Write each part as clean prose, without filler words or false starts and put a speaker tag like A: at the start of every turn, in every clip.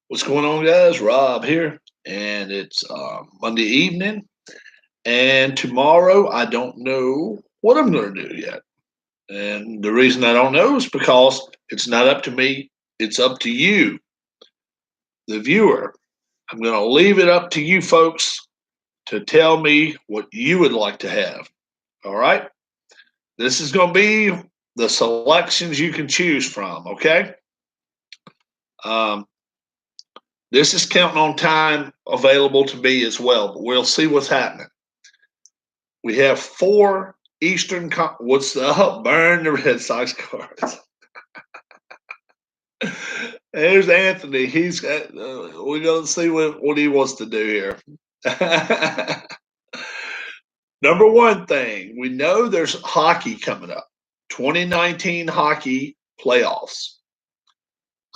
A: What's going on, guys? Rob here, and it's Monday evening. And tomorrow, I don't know what I'm going to do yet. And the reason I don't know is because it's not up to me, it's up to you, the viewer. I'm going to leave it up to you folks to tell me what you would like to have. All right? This is going to be the selections you can choose from, okay? Um, this is counting on time available to me as well, but we'll see what's happening. We have four Eastern. What's the burn the Red Sox cards? There's Anthony. He's got. We're gonna see what he wants to do here. Number one thing we know there's hockey coming up. 2019 hockey playoffs.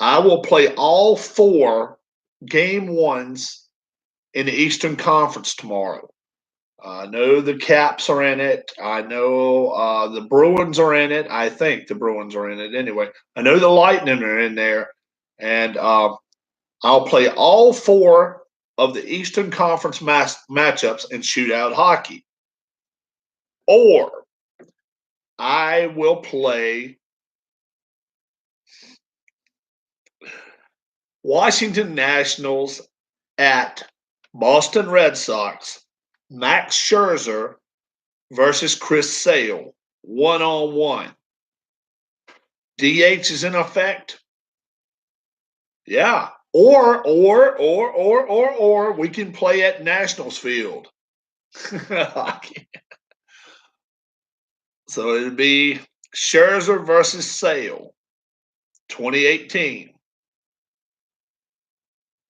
A: I will play all four game ones in the Eastern Conference tomorrow. I know the Caps are in it. I know the Bruins are in it. I think the Bruins are in it anyway. I know the Lightning are in there. And I'll play all four of the Eastern Conference matchups in shootout hockey. Or I will play Washington Nationals at Boston Red Sox, Max Scherzer versus Chris Sale, 1-on-1. DH is in effect. Yeah. Or we can play at Nationals Field. So it'd be Scherzer versus Sale, 2018.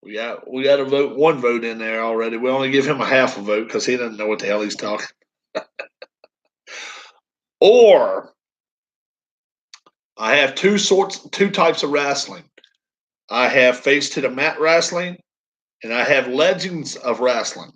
A: We got to vote one vote in there already. We only give him a half a vote because he doesn't know what the hell he's talking. Or I have two types of wrestling. I have face to the mat wrestling, and I have legends of wrestling.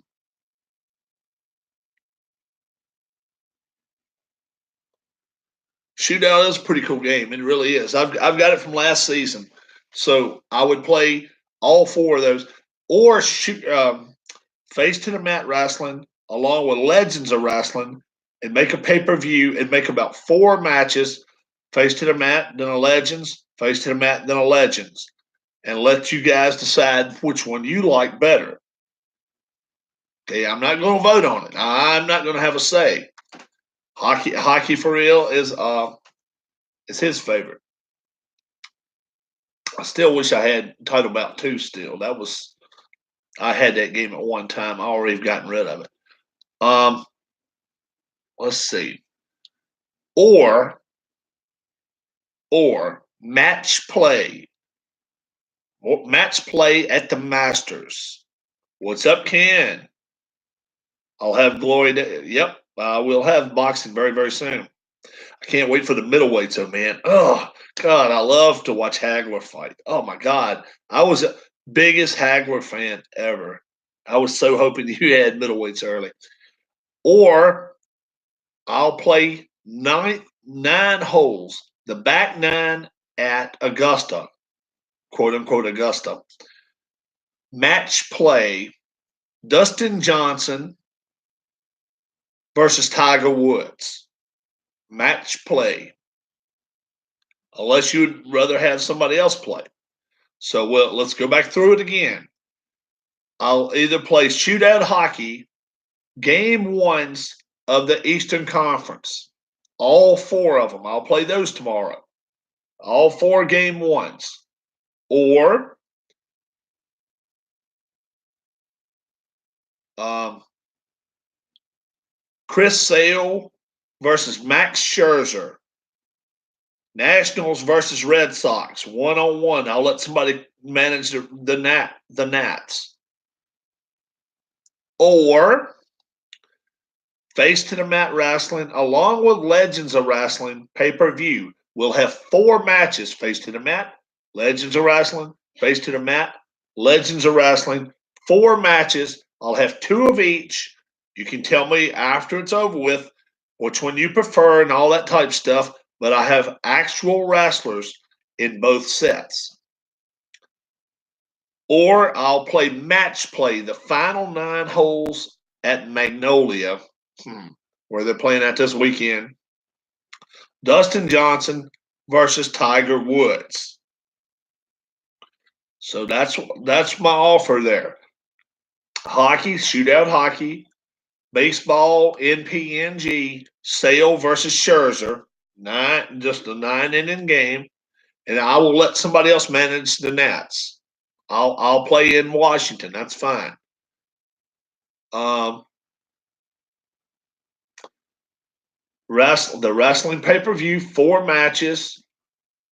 A: Shootout is a pretty cool game. It really is. I've got it from last season, so I would play all four of those, or face to the mat wrestling along with legends of wrestling, and make a pay per view and make about four matches: face to the mat, then a legends, face to the mat, then a legends, and let you guys decide which one you like better. Okay, I'm not going to vote on it. I'm not going to have a say. Hockey for real is his favorite. I still wish I had Title Bout 2 still. I had that game at one time. I already gotten rid of it. Um, let's see. Or match play. Match play at the Masters. What's up, Ken? I'll have Glory. Yep, we'll have boxing very, very soon. I can't wait for the middleweights, though, man. Oh, God, I love to watch Hagler fight. Oh, my God. I was the biggest Hagler fan ever. I was so hoping you had middleweights early. Or I'll play nine holes, the back nine at Augusta, quote unquote Augusta. Match play Dustin Johnson versus Tiger Woods. Match play. Unless you'd rather have somebody else play. So let's go back through it again. I'll either play shootout hockey, game ones of the Eastern Conference. All four of them. I'll play those tomorrow. All four game ones. Or Chris Sale versus Max Scherzer. Nationals versus Red Sox, 1-on-1. I'll let somebody manage the Nats. Or face to the mat wrestling, along with Legends of Wrestling pay per view. We'll have four matches: face to the mat, Legends of Wrestling, face to the mat, Legends of Wrestling. Four matches. I'll have two of each. You can tell me after it's over with which one you prefer and all that type stuff. But I have actual wrestlers in both sets. Or I'll play match play, the final 9 holes at Magnolia, where they're playing at this weekend. Dustin Johnson versus Tiger Woods. So that's my offer there. Hockey, shootout hockey, baseball, NPNG, Sale versus Scherzer, just a 9-inning game, and I will let somebody else manage the Nats. I'll play in Washington. That's fine. The wrestling pay-per-view, 4 matches,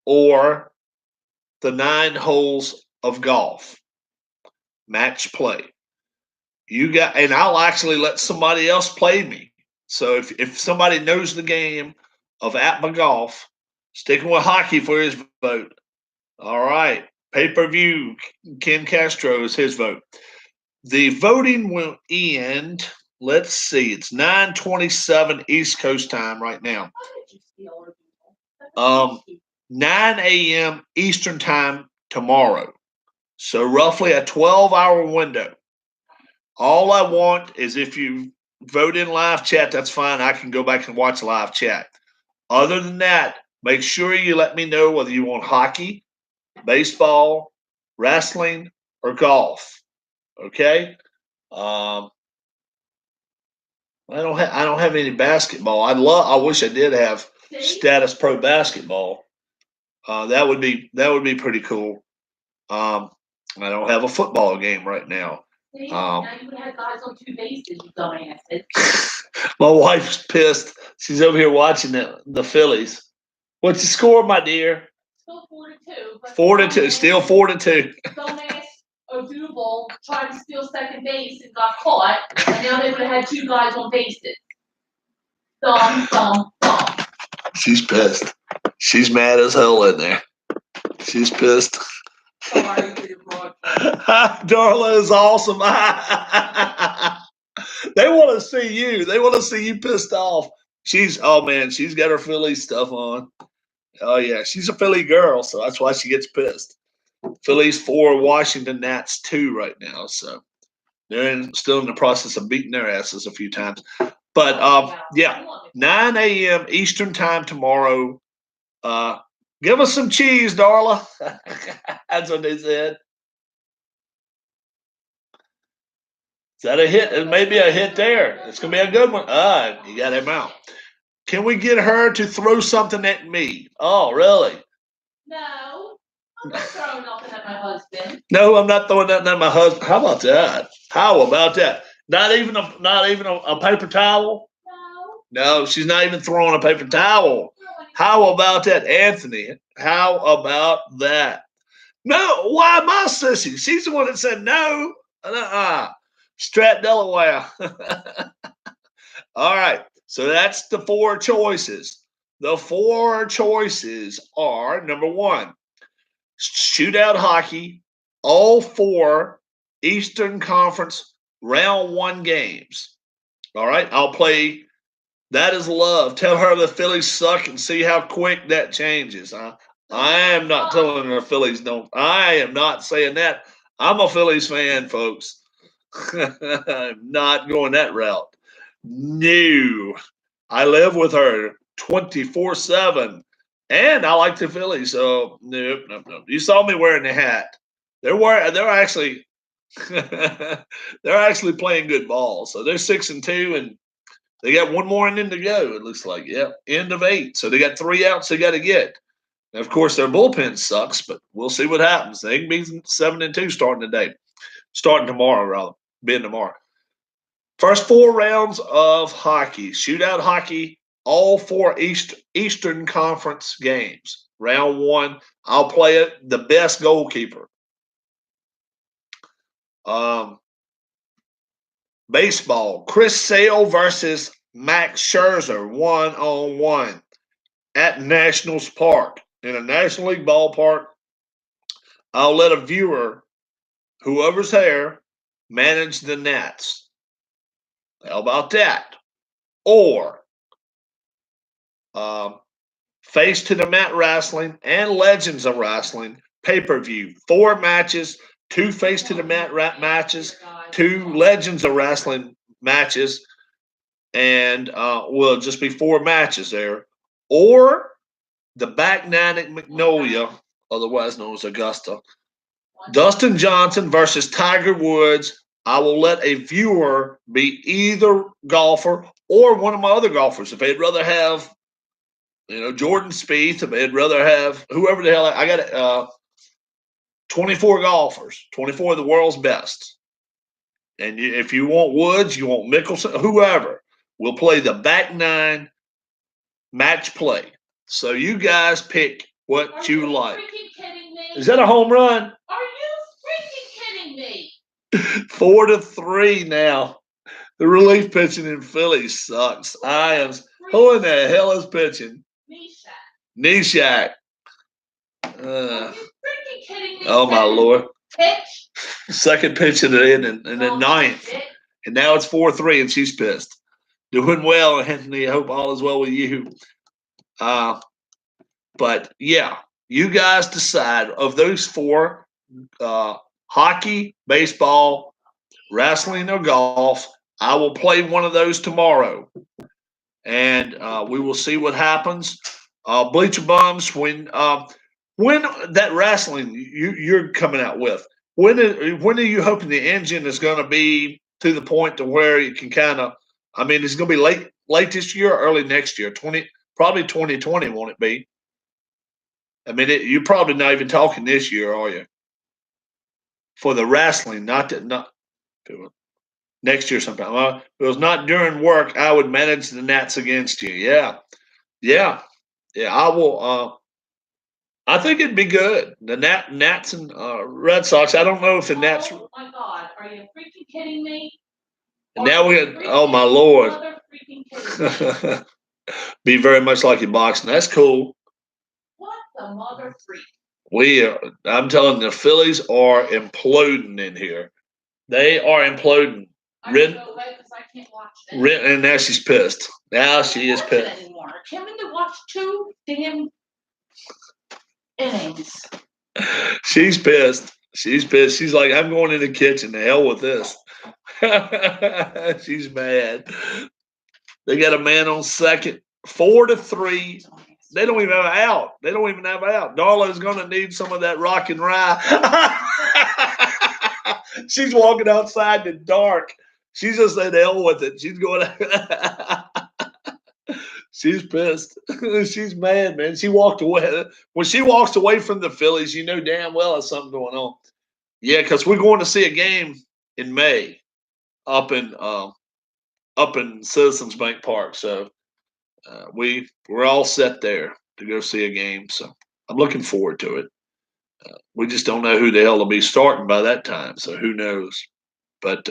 A: or the 9 holes of golf. Match play. And I'll actually let somebody else play me. So if somebody knows the game of Atma Golf, sticking with hockey for his vote. All right. Pay-per-view, Ken Castro is his vote. The voting will end, let's see, it's 9:27 East Coast time right now. 9 a.m. Eastern time tomorrow. So roughly a 12-hour window. All I want is if you vote in live chat, that's fine. I can go back and watch live chat. Other than that, make sure you let me know whether you want hockey, baseball, wrestling, or golf. Okay? I don't have any basketball. I wish I did have Status Pro basketball. That would be pretty cool. I don't have a football game right now.
B: Now you would have guys on 2 bases, you dumbasses.
A: My wife's pissed. She's over here watching the Phillies. What's the score, my dear?
B: Still 4-2.
A: 4-2. Still 4-2.
B: Dumbass Odubel tried to steal second base and got caught, and now they would have had 2 guys on bases. Dumb.
A: She's pissed. She's mad as hell in there. She's pissed. Darla is awesome. They want to see you. They want to see you pissed off. She's got her Philly stuff on. Oh yeah, she's a Philly girl, so that's why she gets pissed. Phillies 4, Washington Nats 2 right now, so they're still in the process of beating their asses a few times. But 9 a.m. Eastern time tomorrow. Give us some cheese, Darla. That's what they said. Is that a hit? It may be a hit there. It's going to be a good one. You got him out. Can we get her to throw something at me? Oh, really?
B: No. I'm not throwing nothing at my husband.
A: No, I'm not throwing nothing at my husband. How about that? Not even a paper towel? No, she's not even throwing a paper towel. How about that, Anthony? How about that? No, why my sissy? She's the one that said no. Strat, Delaware. All right. So that's the 4 choices. The 4 choices are, number 1, shootout hockey, all 4 Eastern Conference round 1 games. All right. I'll play That Is Love. Tell her the Phillies suck and see how quick that changes. I am not telling her Phillies don't. I am not saying that. I'm a Phillies fan, folks. I'm not going that route. No. I live with her 24/7. And I like the Phillies, so nope. You saw me wearing the hat. They're actually they're actually playing good ball. So they're 6-2, and they got 1 more inning to go. It looks like, end of 8. So they got 3 outs they got to get. And of course, their bullpen sucks, but we'll see what happens. They can be 7-2 starting tomorrow. First 4 rounds of hockey, shootout hockey, all 4 Eastern Conference games. Round 1, I'll play it, the best goalkeeper. Baseball, Chris Sale versus Max Scherzer, 1-on-1 at Nationals Park. In a National League ballpark, I'll let a viewer, whoever's there, manage the Nats. How about that? Or Face to the Mat Wrestling and Legends of Wrestling pay-per-view. 4 matches, 2 face to the mat rap matches, 2 legends of wrestling matches, and will just be 4 matches there, or the back nine at Magnolia, otherwise known as Augusta. Dustin Johnson versus Tiger Woods. I will let a viewer be either golfer or one of my other golfers. If they'd rather have, Jordan Spieth, if they'd rather have whoever the hell I got, 24 golfers, 24 of the world's best. And if you want Woods, you want Mickelson, whoever, we'll play the back nine match play. So you guys pick what you like. Is that a home run?
B: Are you freaking kidding me?
A: 4-3 now. The relief pitching in Philly sucks. Who in the hell is pitching? Neshek.
B: Are you freaking kidding me?
A: Oh my Lord.
B: Pitch.
A: Second pitch in the ninth. And now it's 4-3 and she's pissed. Doing well, Anthony. I hope all is well with you. But yeah, you guys decide of those 4, hockey, baseball, wrestling, or golf. I will play one of those tomorrow. And we will see what happens. Bleacher Bums, when that wrestling you're coming out with, when are you hoping the engine is going to be to the point to where you can kind of, it's going to be late this year or early next year, probably 2020, won't it be? You're probably not even talking this year, are you? For the wrestling, not next year sometime. Well, if it was not during work, I would manage the Nats against you. Yeah. I will. I think it'd be good. The Nats and Red Sox. I don't know if the Nats.
B: Oh my God! Are you freaking kidding me?
A: And now we got. Oh my Lord! Be very much like in boxing. That's cool.
B: What the mother freak?
A: I'm telling you, the Phillies are imploding in here. They are imploding.
B: I don't know because I can't watch that.
A: And now she's pissed. Now she is pissed.
B: Anymore. Kevin to watch 2 damn innings.
A: She's pissed. She's like, I'm going in the kitchen. The hell with this. She's mad. They got a man on second. 4-3. They don't even have an out. Darla's going to need some of that rock and rye. She's walking outside in the dark. She's just said hell with it. She's going. She's pissed. She's mad, man. She walked away. When she walks away from the Phillies, you know damn well there's something going on. Yeah, because we're going to see a game in May up in Citizens Bank Park. So we're all set there to go see a game. So I'm looking forward to it. We just don't know who the hell will be starting by that time. So who knows? But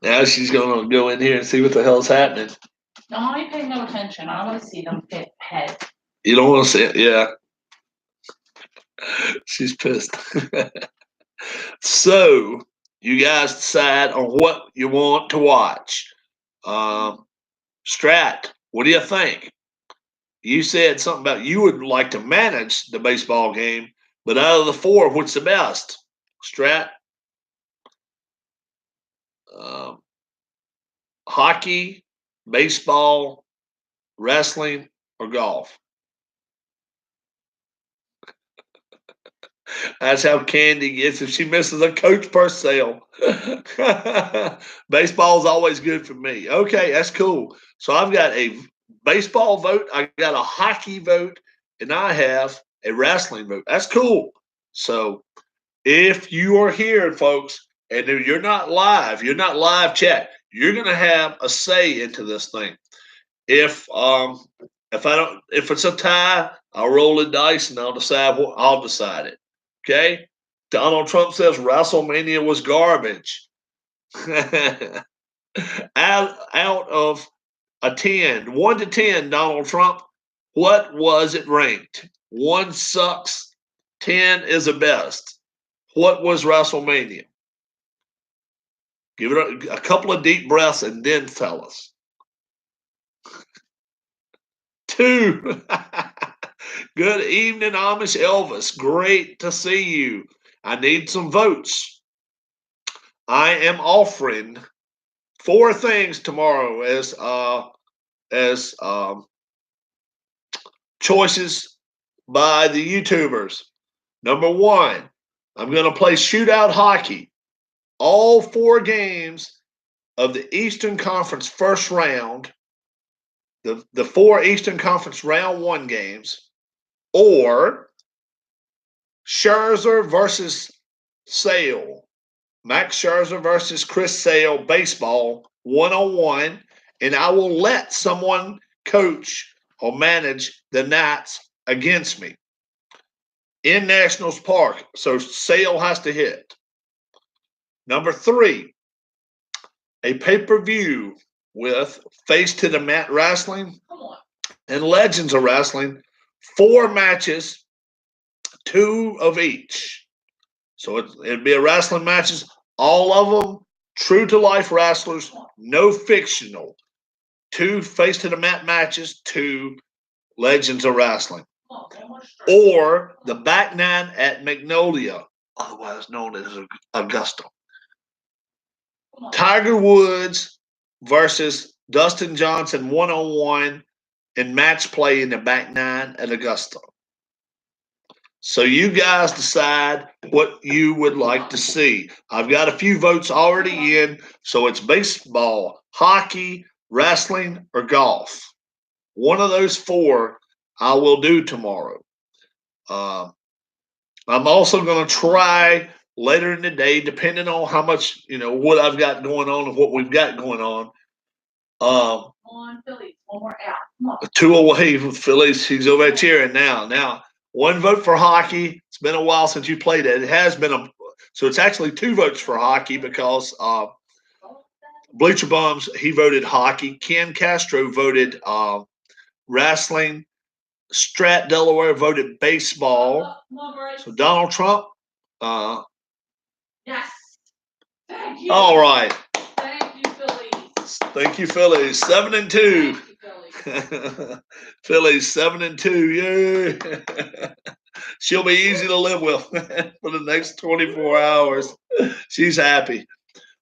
A: now she's going to go in here and see what the hell's happening.
B: No, I ain't paying no attention. I want to see them get head.
A: You don't want to see it? Yeah. She's pissed. So you guys decide on what you want to watch. Strat, what do you think? You said something about you would like to manage the baseball game, but out of the 4, what's the best? Strat? Hockey, baseball, wrestling, or golf? That's how Candy gets if she misses a Coach Purcell. Baseball is always good for me. Okay, that's cool. So I've got a baseball vote, I got a hockey vote, and I have a wrestling vote. That's cool. So if you are here, folks, and you're not live chat, you're going to have a say into this thing. If it's a tie, I'll roll the dice and I'll decide it. Okay? Donald Trump says WrestleMania was garbage. out of a 10, 1 to 10, Donald Trump, what was it ranked? 1 sucks, 10 is the best. What was WrestleMania? Give it a couple of deep breaths and then tell us. 2. Good evening, Amish Elvis. Great to see you. I need some votes. I am offering 4 things tomorrow as choices by the YouTubers. Number 1, I'm going to play shootout hockey. All 4 games of the Eastern Conference first round, the 4 Eastern Conference round 1 games, or Scherzer versus Sale. Max Scherzer versus Chris Sale, baseball, 1-on-1, and I will let someone coach or manage the Nats against me in Nationals Park. So Sale has to hit. Number 3, a pay-per-view with Face to the Mat Wrestling and Legends of Wrestling, 4 matches, 2 of each. So it'd be a wrestling matches, all of them true to life wrestlers, no fictional. 2 Face to the Mat matches, 2 Legends of Wrestling. Or the Back Nine at Magnolia, otherwise known as Augusta. Tiger Woods versus Dustin Johnson, 1-on-1 in match play in the Back Nine at Augusta. So you guys decide what you would like to see. I've got a few votes already in. So it's baseball, hockey, wrestling, or golf. One of those 4 I will do tomorrow. I'm also going to try later in the day, depending on how much, what I've got going on and what we've got going on.
B: On Phillies, 1 more out. Come on.
A: 2 away with Phillies. He's over there cheering now. Now, 1 vote for hockey. It's been a while since you played it. It has been so it's actually 2 votes for hockey because Bleacher Bums, he voted hockey. Ken Castro voted wrestling. Strat Delaware voted baseball. So Donald Trump.
B: Yes. Thank you.
A: All right.
B: Thank you, Phillies.
A: Thank you, Phillies. 7-2.
B: Thank you, Phillies.
A: Phillies 7-2. Yay. She'll be easy to live with for the next 24 hours. She's happy.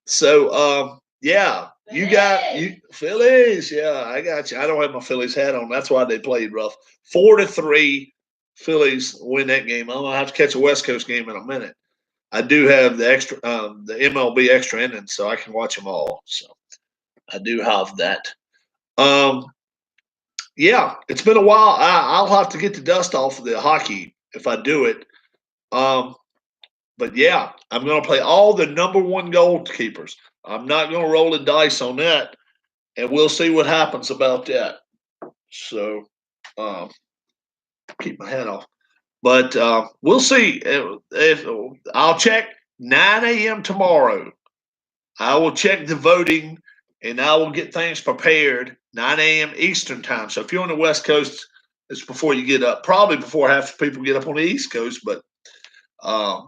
A: So, yeah, you got you Phillies. Yeah, I got you. I don't have my Phillies hat on. That's why they played rough. 4-3 Phillies win that game. I'm gonna have to catch a West Coast game in a minute. I do have the MLB extra innings, so I can watch them all. So I do have that. Yeah, it's been a while. I'll have to get the dust off of the hockey if I do it. But yeah, I'm going to play all the number 1 goalkeepers. I'm not going to roll the dice on that, and we'll see what happens about that. So, keep my hat off. But we'll see. If I'll check 9 a.m. tomorrow. I will check the voting, and I will get things prepared 9 a.m. Eastern time. So if you're on the West Coast, it's before you get up. Probably before half the people get up on the East Coast. But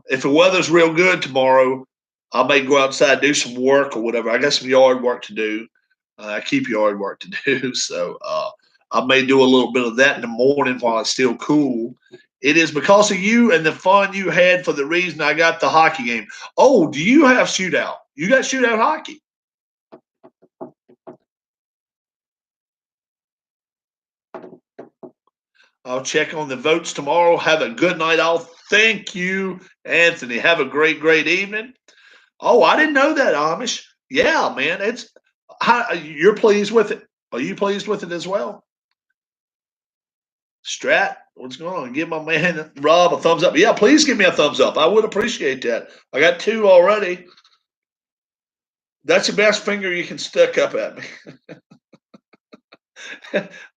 A: if the weather's real good tomorrow, I may go outside, do some work or whatever. I got some yard work to do. I keep yard work to do. So I may do a little bit of that in the morning while it's still cool. It is because of you and the fun you had for the reason I got the hockey game. Oh, do you have shootout? You got shootout hockey. I'll check on the votes tomorrow. Have a good night all. Thank you, Anthony. Have a great, great evening. Oh, I didn't know that, Amish. Yeah, man. You're pleased with it. Are you pleased with it as well? Strat, what's going on? Give my man Rob a thumbs up. Yeah, please give me a thumbs up. I would appreciate that. I got 2 already. That's the best finger you can stick up at me.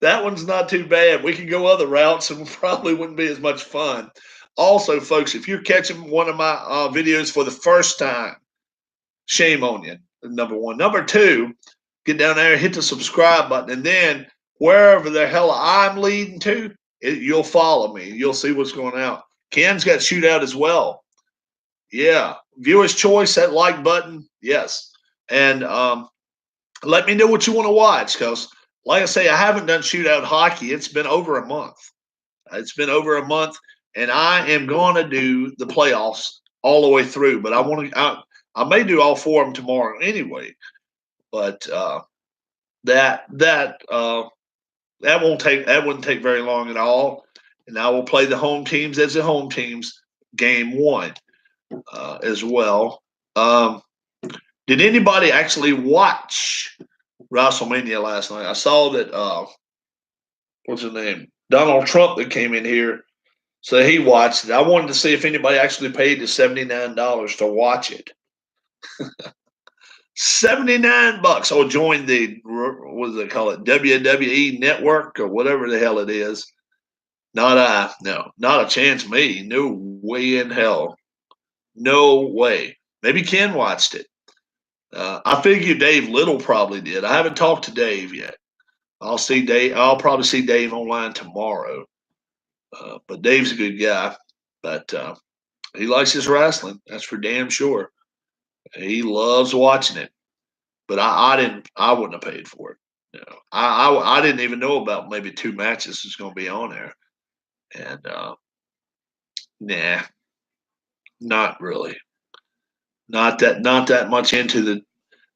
A: That one's not too bad. We can go other routes and probably wouldn't be as much fun. Also, folks, if you're catching one of my videos for the first time, shame on you, number 1. Number 2, get down there, hit the subscribe button, and then wherever the hell I'm leading to, you'll follow me. You'll see what's going on. Ken's got shootout as well. Yeah. Viewer's choice, that like button. Yes. And let me know what you want to watch, because like I say, I haven't done shootout hockey. It's been over a month. It's been over a month, and I am going to do the playoffs all the way through. But I want to. I may do all four of them tomorrow anyway. But that wouldn't take very long at all. And I will play the home teams as the home teams game one as well. Did anybody actually watch WrestleMania last night? I saw that what's his name? Donald Trump that came in here. So he watched it. I wanted to see if anybody actually paid the $79 to watch it. 79 bucks. Or join the, what do they call it? WWE network or whatever the hell it is. Not a chance me. No way in hell. No way. Maybe Ken watched it. I figure Dave Little probably did. I haven't talked to Dave yet. I'll probably see Dave online tomorrow. But Dave's a good guy. But he likes his wrestling. That's for damn sure. He loves watching it. But I wouldn't have paid for it. No. I didn't even know about maybe 2 matches was going to be on there. And nah, not really. Not that much into the.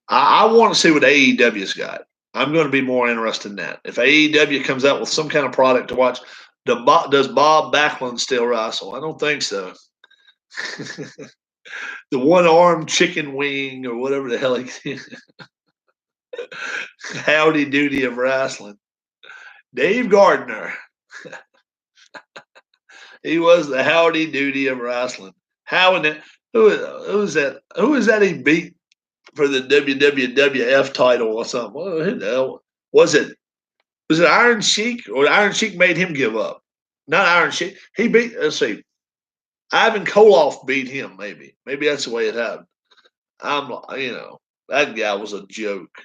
A: I want to see what AEW's got. I'm going to be more interested in that. If AEW comes out with some kind of product to watch, does Bob Backlund still wrestle? I don't think so. The one-armed chicken wing or whatever the hell he howdy doody of wrestling. Dave Gardner. He was the howdy doody of wrestling. Who is that? Who is that he beat for the WWF title or something? Well, who the hell was it? Was it Iron Sheik, or Iron Sheik made him give up? Not Iron Sheik. He beat. Let's see. Ivan Koloff beat him. Maybe that's the way it happened. That guy was a joke.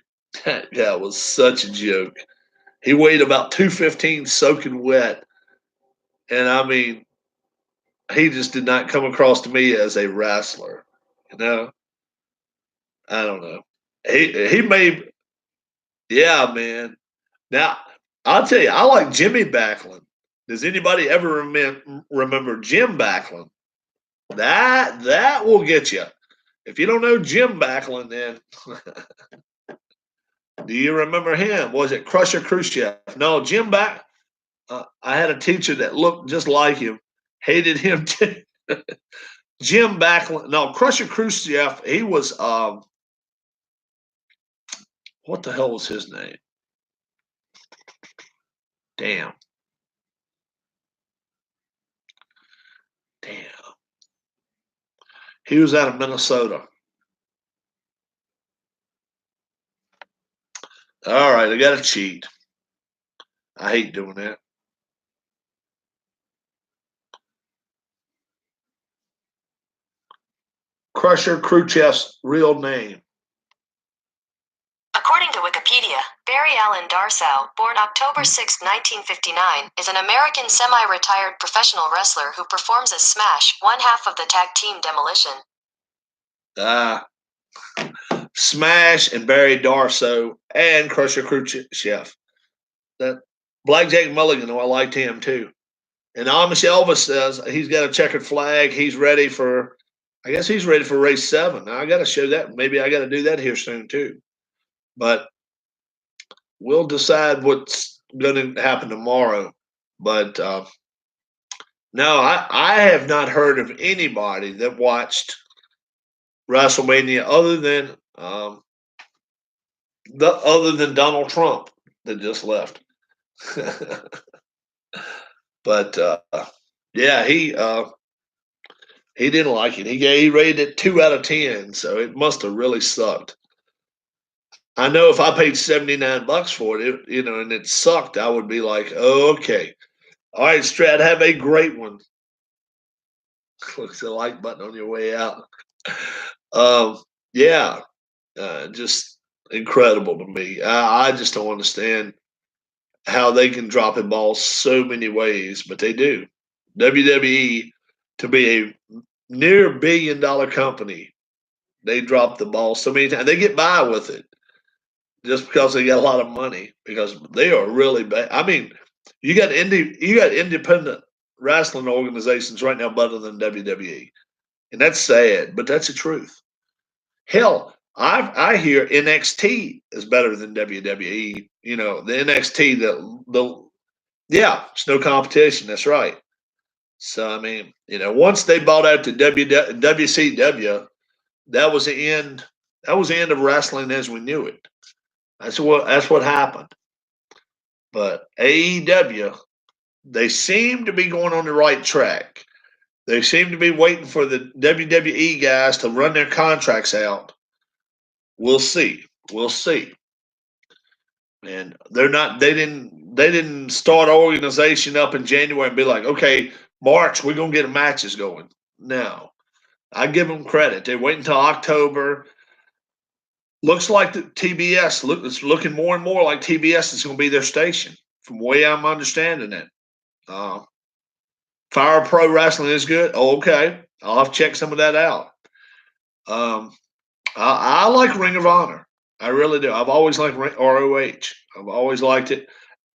A: That guy was such a joke. He weighed about 215 soaking wet, and I mean, he just did not come across to me as a wrestler. I don't know. He may, yeah, man. Now I'll tell you, I like Jimmy Backlund. Does anybody ever remember Jim Backlund? That will get you. If you don't know Jim Backlund, then do you remember him? Was it Crusher Khrushchev? No, Jim Back. I had a teacher that looked just like him. Hated him too. Jim Backlund. No, Crusher Khrushchev. He was. What the hell was his name? Damn. He was out of Minnesota. All right, I got to cheat. I hate doing that. Crusher Khrushchev's real name.
C: According to Wikipedia, Barry Allen Darsow, born October 6, 1959, is an American semi-retired professional wrestler who performs as Smash, one half of the tag team Demolition.
A: Smash and Barry Darsow and Crusher Khrushchev. That Blackjack Mulligan, I liked him too. And Amish Elvis says he's got a checkered flag. He's ready for, I guess he's ready for race 7. Now I got to show that. Maybe I got to do that here soon too. But we'll decide what's going to happen tomorrow. But no, I have not heard of anybody that watched WrestleMania other than Donald Trump that just left. But yeah, he didn't like it. He rated it 2 out of 10, so it must have really sucked. I know if I paid $79 for it, and it sucked, I would be like, oh, okay. All right, Strat, have a great one. Click the like button on your way out. Yeah, just incredible to me. I just don't understand how they can drop a ball so many ways, but they do. WWE, to be a near $1 billion company, they drop the ball so many times. They get by with it. just because they got a lot of money, because they are really bad. I mean, you got independent wrestling organizations right now better than WWE, and that's sad, but that's the truth. Hell, I hear NXT is better than WWE. You know, the NXT, the yeah, it's no competition. That's right. So I mean, you know, once they bought out the WCW, that was the end. That was the end of wrestling as we knew it. That's what happened. But AEW, they seem to be going on the right track. They seem to be waiting for the WWE guys to run their contracts out. We'll see. We'll see. And they're not. They didn't. They didn't start an organization up in January and be like, okay, March we're gonna get matches going. No, I give them credit. They wait until October. Looks like the TBS. It's looking more and more like TBS is going to be their station. From the way I'm understanding it. Uh, Fire Pro Wrestling is good. Oh, okay, I'll have to check some of that out. Um, I like Ring of Honor. I really do. I've always liked ROH. I've always liked it.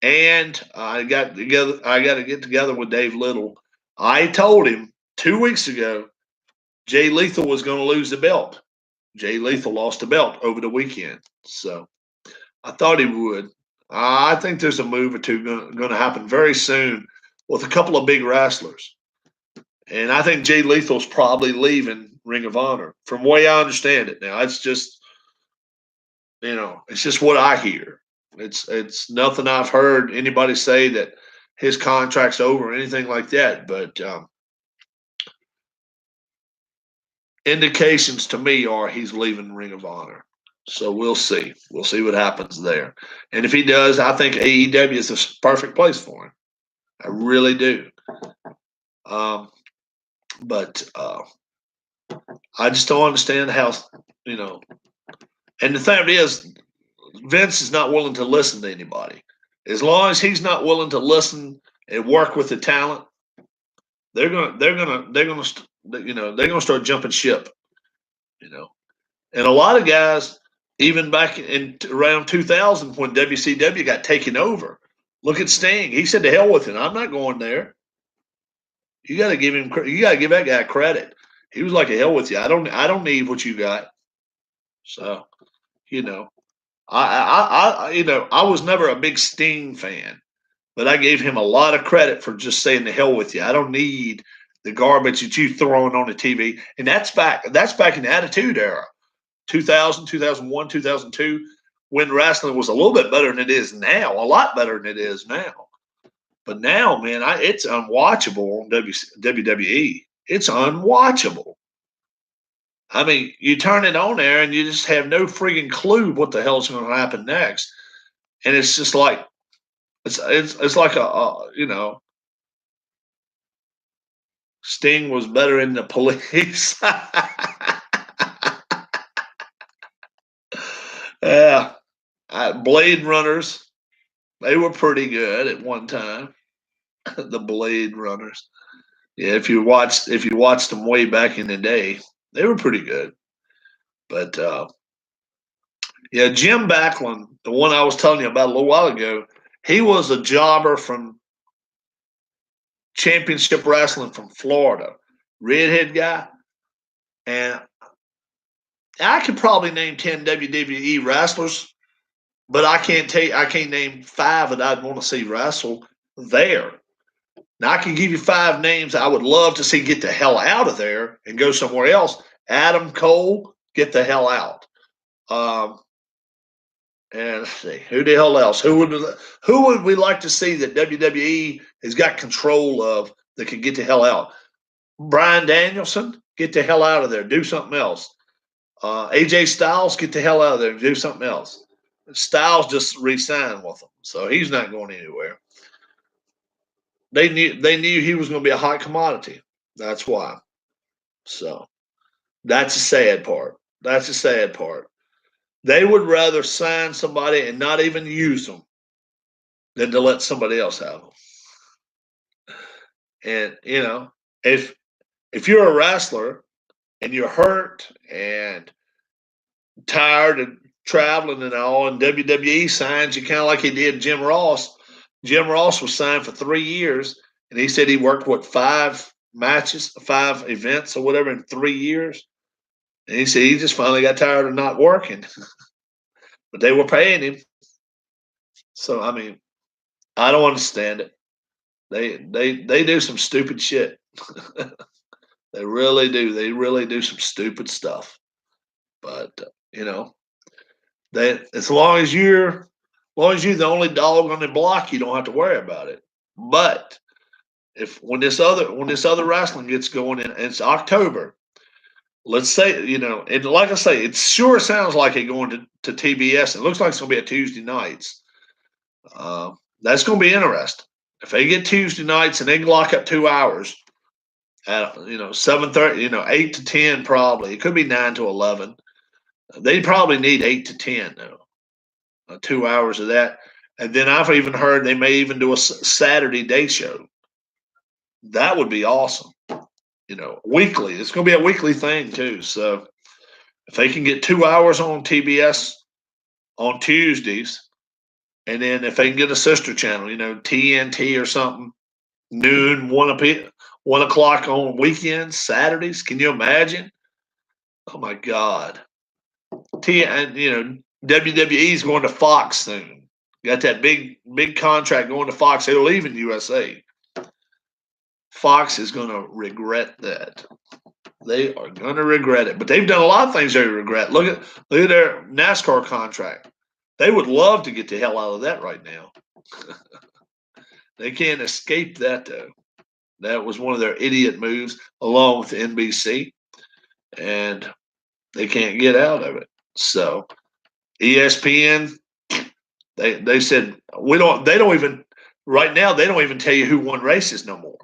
A: And I got together. I got to get together with Dave Little. I told him 2 weeks ago Jay Lethal was going to lose the belt. Jay Lethal lost the belt over the weekend. So I thought he would. I think there's a move or two going to happen very soon with a couple of big wrestlers. And I think Jay Lethal's probably leaving Ring of Honor, from the way I understand it. Now, it's just, it's just what I hear. It's nothing I've heard anybody say that his contract's over or anything like that. But indications to me are he's leaving Ring of Honor. So we'll see. We'll see what happens there. And if he does, I think AEW is the perfect place for him. I really do. But I just don't understand how, and the thing is, Vince is not willing to listen to anybody. As long as he's not willing to listen and work with the talent, they're gonna start jumping ship. And a lot of guys, even back in around 2000 when WCW got taken over, look at Sting. He said, "To hell with it. I'm not going there." You got to give him. You got to give that guy credit. He was like, "To hell with you. I don't need what you got." So, I was never a big Sting fan, but I gave him a lot of credit for just saying, "To hell with you. I don't need the garbage that you throwing on the TV." And that's back in the Attitude Era. 2000, 2001, 2002, when wrestling was a little bit better than it is now, a lot better than it is now. But now, man, it's unwatchable on WWE. It's unwatchable. I mean, you turn it on there and you just have no freaking clue what the hell's going to happen next, and it's just like it's like Sting was better in the Police. Yeah. Blade Runners, they were pretty good at one time. The Blade Runners. Yeah, if you watched them way back in the day, they were pretty good. But yeah, Jim Backlund, the one I was telling you about a little while ago, he was a jobber from Championship Wrestling from Florida, redhead guy, and I could probably name 10 WWE wrestlers, but I can't name 5 that I'd want to see wrestle there. Now I can give you 5 names I would love to see get the hell out of there and go somewhere else. Adam Cole, get the hell out. And let's see, who the hell else? Who would we like to see that WWE has got control of that can get the hell out? Bryan Danielson, get the hell out of there. Do something else. AJ Styles, get the hell out of there and do something else. Styles just re-signed with them, so he's not going anywhere. They knew he was going to be a hot commodity. That's why. So that's the sad part. That's the sad part. They would rather sign somebody and not even use them than to let somebody else have them. And if you're a wrestler and you're hurt and tired and traveling and all, and WWE signs you kind of like he did Jim Ross. Jim Ross was signed for 3 years, and he said he worked, 5 matches, 5 events or whatever in 3 years. And he said he just finally got tired of not working, but they were paying him. So, I mean, I don't understand it. They do some stupid shit. They really do. They really do some stupid stuff. But they as long as you're the only dog on the block, you don't have to worry about it. But if when this other wrestling gets going in, it's October. Let's say and like I say, it sure sounds like it going to TBS. It looks like it's going to be a Tuesday nights. That's going to be interesting. If they get Tuesday nights and they can lock up 2 hours at 7:30, 8 to 10 probably. It could be 9 to 11. They probably need 8 to 10 though. 2 hours of that, and then I've even heard they may even do a Saturday day show. That would be awesome. Weekly. It's going to be a weekly thing too. So if they can get 2 hours on TBS on Tuesdays, and then if they can get a sister channel, TNT or something, noon, 1 o'clock on weekends, Saturdays. Can you imagine? Oh my God. WWE's going to Fox soon. Got that big contract going to Fox. They're leaving USA. Fox is going to regret that. They are going to regret it. But they've done a lot of things they regret. Look at their NASCAR contract. They would love to get the hell out of that right now. They can't escape that, though. That was one of their idiot moves, along with the NBC, and they can't get out of it. So ESPN, they said they don't even right now, they don't even tell you who won races no more.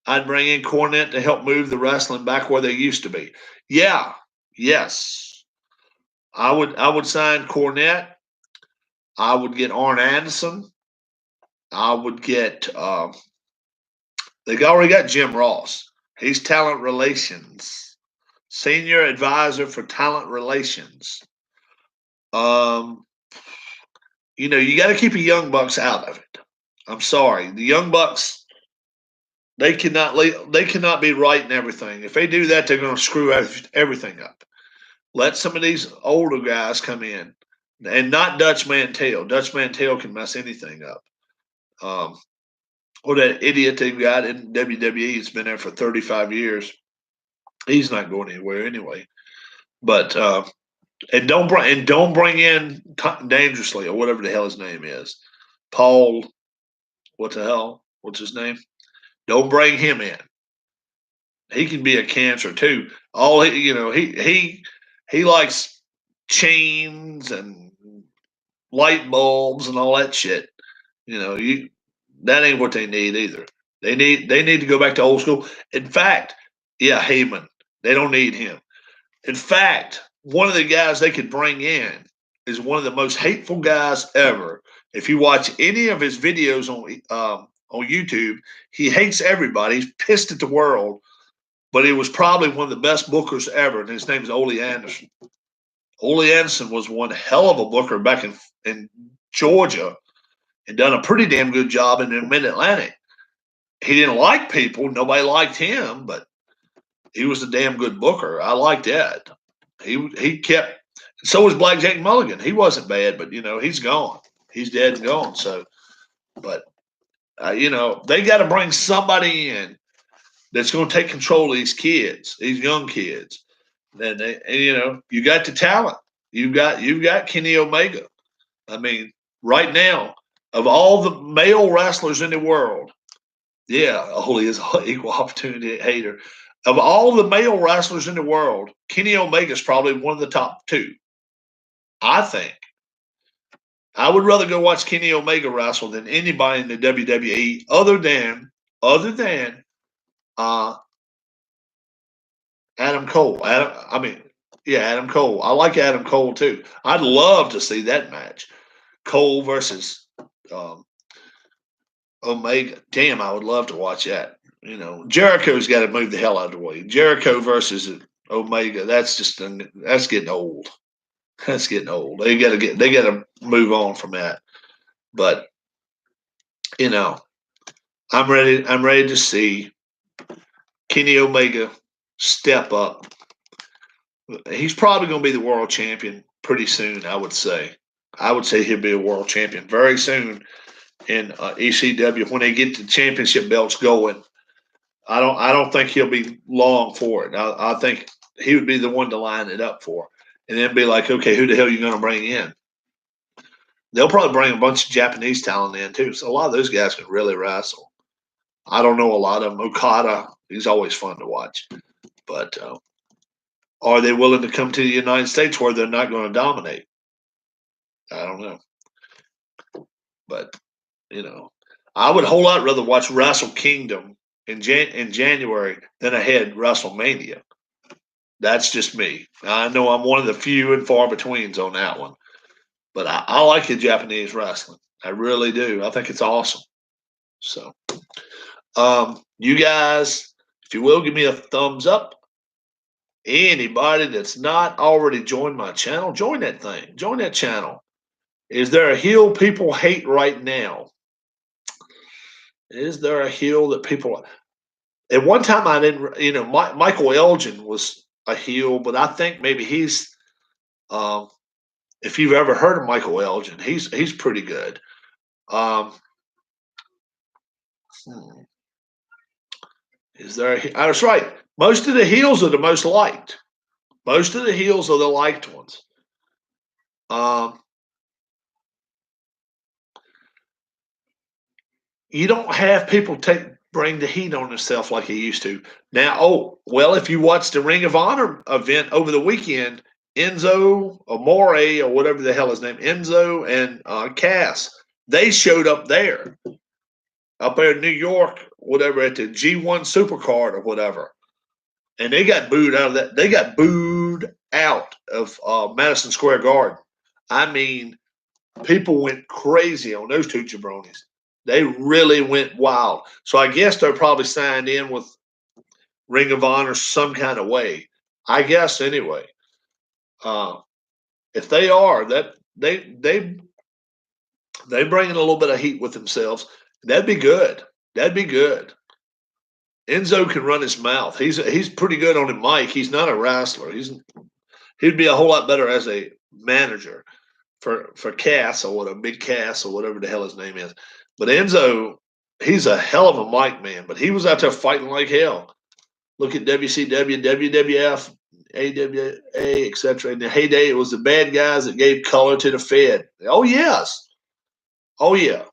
A: I'd bring in Cornette to help move the wrestling back where they used to be. Yeah, yes. I would sign Cornette. I would get Arn Anderson. I would get they already got Jim Ross. He's talent relations. Senior advisor for talent relations. You got to keep the Young Bucks out of it. I'm sorry. The Young Bucks, they cannot be right in everything. If they do that, they're going to screw everything up. Let some of these older guys come in, and not Dutch Mantell. Dutch Mantell can mess anything up. Or that idiot they've got in WWE has been there for 35 years. He's not going anywhere anyway. But and don't bring in Dangerously or whatever the hell his name is. Paul, what the hell? What's his name? Don't bring him in. He can be a cancer too. He likes chains and light bulbs and all that shit. That ain't what they need either. They need to go back to old school. In fact, yeah, Heyman. They don't need him. In fact, one of the guys they could bring in is one of the most hateful guys ever. If you watch any of his videos on YouTube, he hates everybody. He's pissed at the world. But he was probably one of the best bookers ever, and his name is Ole Anderson. Ole Anderson was one hell of a booker back in Georgia and done a pretty damn good job in the Mid-Atlantic. He didn't like people. Nobody liked him, but he was a damn good booker. I liked that. He kept – so was Blackjack Mulligan. He wasn't bad, but, he's gone. He's dead and gone. So, but, they got to bring somebody in that's going to take control of these kids, these young kids. And you got the talent. You've got Kenny Omega. I mean, right now, of all the male wrestlers in the world, yeah, Ole is an equal opportunity hater. Of all the male wrestlers in the world, Kenny Omega is probably one of the top 2. I think. I would rather go watch Kenny Omega wrestle than anybody in the WWE other than Adam Cole. Adam Cole. I like Adam Cole too. I'd love to see that match. Cole versus Omega. Damn, I would love to watch that. Jericho's got to move the hell out of the way. Jericho versus Omega. That's getting old. That's getting old. They gotta move on from that. But you know, I'm ready to see Kenny Omega step up. He's probably going to be the world champion pretty soon. I would say. I would say he'll be a world champion very soon in ECW when they get the championship belts going. I don't think he'll be long for it. I think he would be the one to line it up for, and then be like, okay, who the hell are you going to bring in? They'll probably bring a bunch of Japanese talent in too. So a lot of those guys can really wrestle. I don't know a lot of them. Okada, he's always fun to watch, but are they willing to come to the United States where they're not going to dominate? I don't know, but I would a whole lot rather watch Wrestle Kingdom in January than I had WrestleMania. That's just me. I know I'm one of the few and far betweens on that one, but I like the Japanese wrestling. I really do. I think it's awesome. So, you guys, if you will, give me a thumbs up. Anybody that's not already joined my channel, join that thing. Join that channel. Is there a heel people hate right now? Is there a heel that people? At one time, I didn't. Michael Elgin was a heel, but I think maybe he's. If you've ever heard of Michael Elgin, he's pretty good. Is there? That's right. Most of the heels are the most liked. Most of the heels are the liked ones. You don't have people bring the heat on themselves like you used to. Now, if you watched the Ring of Honor event over the weekend, Enzo Amore or whatever the hell his name, Enzo and Cass, they showed up there in New York, whatever, at the G1 Supercard or whatever. And they got booed out of that. They got booed out of Madison Square Garden. I mean, people went crazy on those two jabronis. They really went wild. So I guess they're probably signed in with Ring of Honor some kind of way. I guess anyway. If they are, that they bring in a little bit of heat with themselves. That'd be good. That'd be good. Enzo can run his mouth. He's pretty good on the mic. He's not a wrestler. He'd be a whole lot better as a manager for Cass or whatever, Big Cass or whatever the hell his name is. But Enzo, he's a hell of a mic man. But he was out there fighting like hell. Look at WCW, WWF, AWA, etc. In the heyday, it was the bad guys that gave color to the Fed. Oh yes, oh yeah.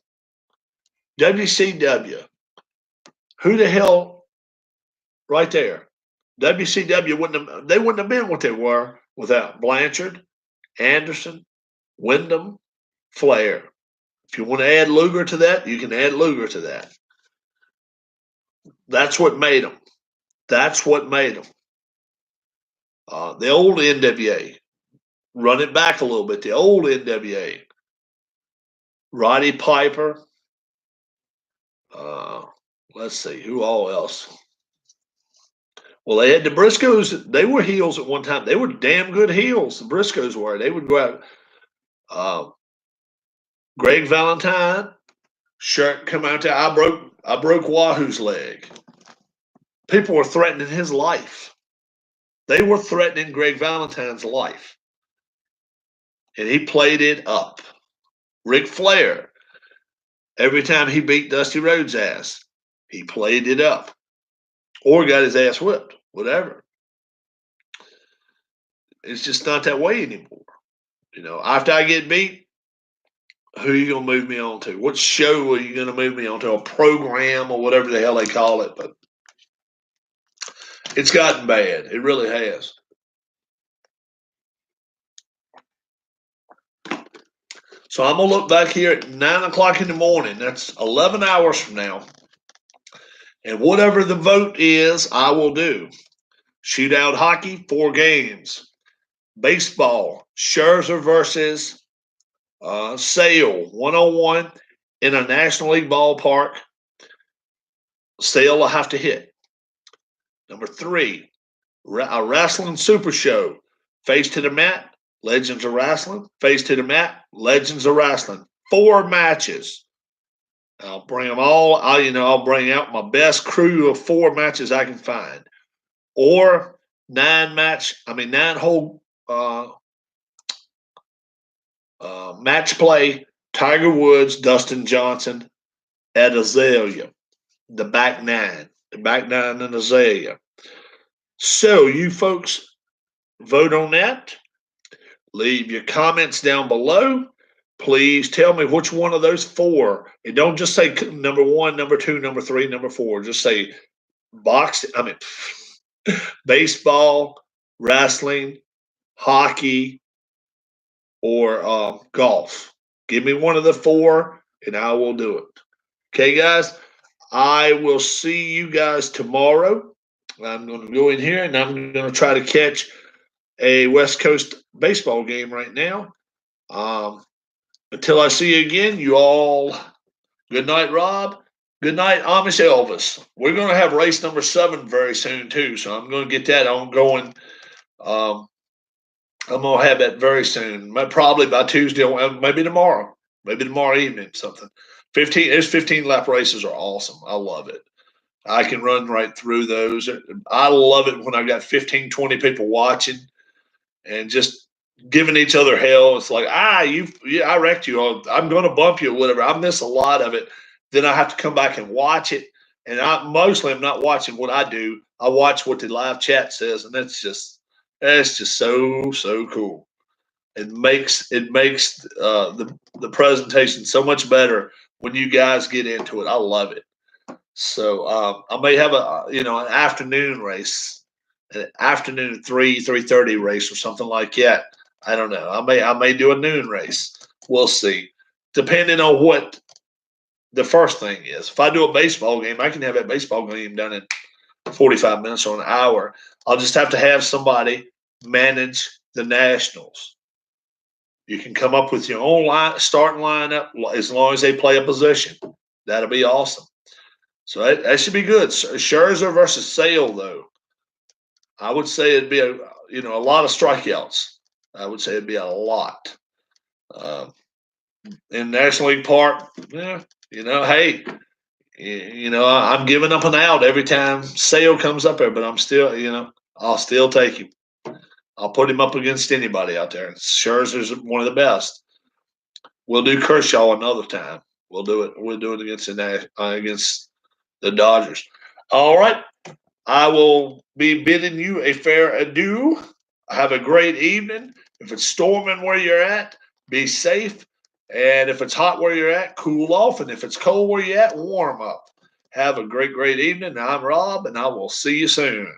A: WCW. Who the hell? Right there. WCW wouldn't have been what they were without Blanchard, Anderson, Wyndham, Flair. If you want to add Luger to that, you can add Luger to that. That's what made them. That's what made them. The old NWA. Run it back a little bit. The old NWA. Roddy Piper. Let's see. Who all else? Well, they had the Briscoes. They were heels at one time. They were damn good heels. The Briscoes were. They would go out. Greg Valentine, shirt come out there. I broke Wahoo's leg. People were threatening his life. They were threatening Greg Valentine's life, and he played it up. Ric Flair, every time he beat Dusty Rhodes' ass, he played it up. Or got his ass whipped, whatever. It's just not that way anymore. After I get beat, who are you going to move me on to? What show are you going to move me on to? A program or whatever the hell they call it. But it's gotten bad. It really has. So I'm going to look back here at 9 o'clock in the morning. That's 11 hours from now. And whatever the vote is, I will do. Shootout hockey, 4 games. Baseball, Scherzer versus Sale, 101 in a National League ballpark. Sale will have to hit. Number 3, a wrestling super show. Face to the mat, Legends of Wrestling, Face to the Mat, Legends of Wrestling. 4 matches. I'll bring them all. I'll bring out my best crew of 4 matches I can find, or 9-hole match play. Tiger Woods, Dustin Johnson at Azalea, the back 9 in Azalea. So you folks vote on that. Leave your comments down below. Please tell me which one of those 4. And don't just say number 1, number 2, number 3, number 4. Just say baseball, wrestling, hockey, or golf. Give me one of the 4 and I will do it. Okay, guys? I will see you guys tomorrow. I'm going to go in here and I'm going to try to catch a West Coast baseball game right now. Until I see you again, you all, good night, Rob. Good night, Amish Elvis. We're going to have race number 7 very soon, too, so I'm going to get that ongoing. I'm going to have that very soon, probably by Tuesday, maybe tomorrow evening, something. 15 lap races are awesome. I love it. I can run right through those. I love it when I got 15, 20 people watching and just giving each other hell. It's like, I wrecked you. I'm going to bump you or whatever. I miss a lot of it. Then I have to come back and watch it. And I'm not watching what I do. I watch what the live chat says. And that's just so cool. It makes the presentation so much better when you guys get into it. I love it. So I may have an afternoon race, an afternoon 3:30 race or something like that. I don't know. I may do a noon race. We'll see, depending on what the first thing is. If I do a baseball game, I can have that baseball game done in 45 minutes or an hour. I'll just have to have somebody manage the nationals. You can come up with your own starting lineup as long as they play a position. That'll be awesome. So that should be good. Scherzer versus Sale, though, I would say it'd be a lot of strikeouts. I would say it'd be a lot. In National League Park, hey, I'm giving up an out every time Sale comes up there, but I'm still, I'll still take him. I'll put him up against anybody out there. Scherzer's one of the best. We'll do Kershaw another time. We'll do it. We'll do it against the Dodgers. All right. I will be bidding you a fair adieu. Have a great evening. If it's storming where you're at, be safe. And if it's hot where you're at, cool off. And if it's cold where you're at, warm up. Have a great evening. I'm Rob, and I will see you soon.